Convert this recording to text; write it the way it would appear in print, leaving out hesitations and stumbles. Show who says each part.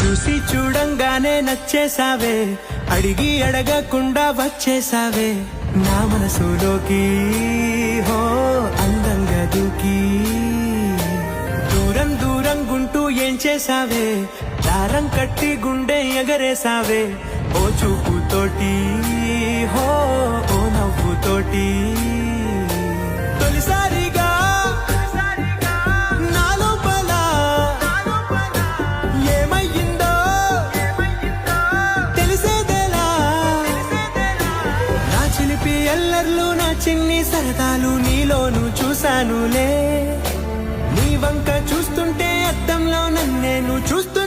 Speaker 1: చూసి చూడంగానే నచ్చేసావే, అడిగి అడగకుండా వచ్చేసావే నా మనసులోకి. హో అందంగా దూకి దూరం దూరం గుంటూ ఏం చేసావే, దారం కట్టి గుండె ఎగరేసావే ఓ చూపుతోటి. హో ఓ నవ్వుతోటి తొలిసారిగా నా లోపల ఏమయ్యిందో తెలిసేదేలా. నా చిలిపి ఎల్లర్లు నా చిన్ని సరదాలు నీలోను చూశానులే. నీ వంక చూస్తుంటే అద్దంలో నన్నేను చూస్తూ